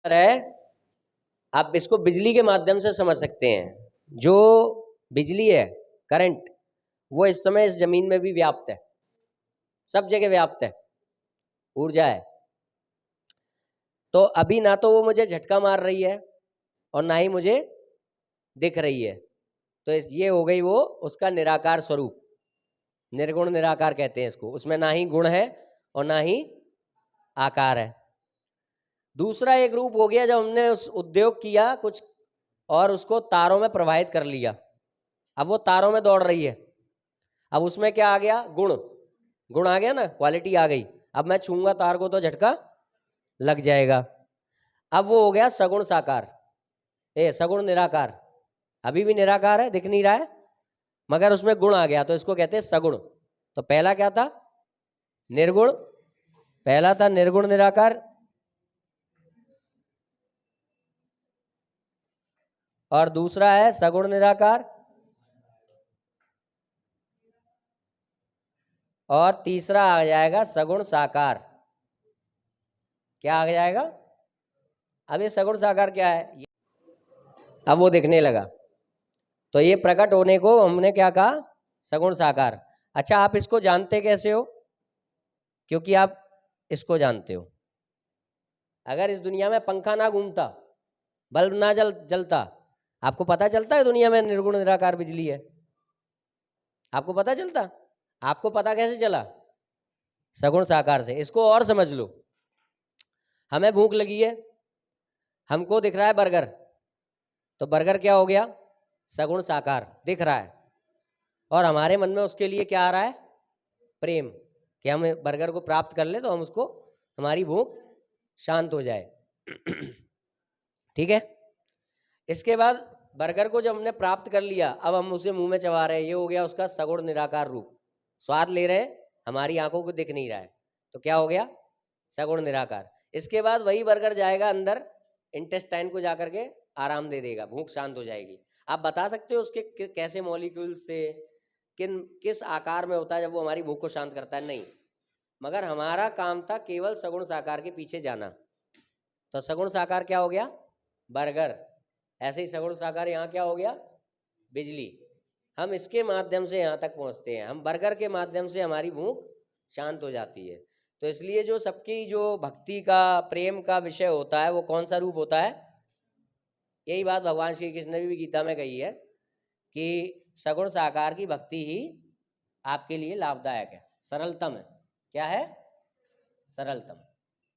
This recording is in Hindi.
है, आप इसको बिजली के माध्यम से समझ सकते हैं। जो बिजली है, करंट, वो इस समय इस जमीन में भी व्याप्त है, सब जगह व्याप्त है, ऊर्जा है। तो अभी ना तो वो मुझे झटका मार रही है और ना ही मुझे दिख रही है। तो ये हो गई वो उसका निराकार स्वरूप, निर्गुण निराकार कहते हैं इसको। उसमें ना ही गुण है और ना ही आकार है। दूसरा एक रूप हो गया जब हमने उस उद्योग किया कुछ और उसको तारों में प्रवाहित कर लिया। अब वो तारों में दौड़ रही है। अब उसमें क्या आ गया? गुण, गुण आ गया ना, क्वालिटी आ गई। अब मैं छूंगा तार को तो झटका लग जाएगा। अब वो हो गया सगुण साकार, सगुण निराकार। अभी भी निराकार है, दिख नहीं रहा है, मगर उसमें गुण आ गया तो इसको कहते हैं सगुण। तो पहला क्या था? निर्गुण। पहला था निर्गुण निराकार, और दूसरा है सगुण निराकार, और तीसरा आ जाएगा सगुण साकार। क्या आ जाएगा? अब ये सगुण साकार क्या है? अब वो दिखने लगा, तो ये प्रकट होने को हमने क्या कहा? सगुण साकार। अच्छा, आप इसको जानते कैसे हो? क्योंकि आप इसको जानते हो। अगर इस दुनिया में पंखा ना घूमता, बल्ब ना जलता, आपको पता चलता है दुनिया में निर्गुण निराकार बिजली है? आपको पता चलता? आपको पता कैसे चला? सगुण साकार से। इसको और समझ लो, हमें भूख लगी है, हमको दिख रहा है बर्गर, तो बर्गर क्या हो गया? सगुण साकार, दिख रहा है, और हमारे मन में उसके लिए क्या आ रहा है? प्रेम, कि हम बर्गर को प्राप्त कर ले तो हम उसको, हमारी भूख शांत हो जाए। ठीक है। इसके बाद बर्गर को जब हमने प्राप्त कर लिया, अब हम उसे मुंह में चबा रहे हैं, ये हो गया उसका सगुण निराकार रूप। स्वाद ले रहे हैं, हमारी आंखों को दिख नहीं रहा है, तो क्या हो गया? सगुण निराकार। इसके बाद वही बर्गर जाएगा अंदर, इंटेस्टाइन को जाकर के आराम दे देगा, भूख शांत हो जाएगी। आप बता सकते हो उसके कैसे मॉलिक्यूल से, किस आकार में होता है जब वो हमारी भूख को शांत करता है? नहीं। मगर हमारा काम था केवल सगुण साकार के पीछे जाना। तो सगुण साकार क्या हो गया? बर्गर। ऐसे ही सगुण साकार यहाँ क्या हो गया? बिजली। हम इसके माध्यम से यहाँ तक पहुँचते हैं, हम बर्गर के माध्यम से हमारी भूख शांत हो जाती है। तो इसलिए जो सबकी जो भक्ति का, प्रेम का विषय होता है, वो कौन सा रूप होता है? यही बात भगवान श्री कृष्ण ने भी गीता में कही है कि सगुण साकार की भक्ति ही आपके लिए लाभदायक है, सरलतम है। क्या है? सरलतम।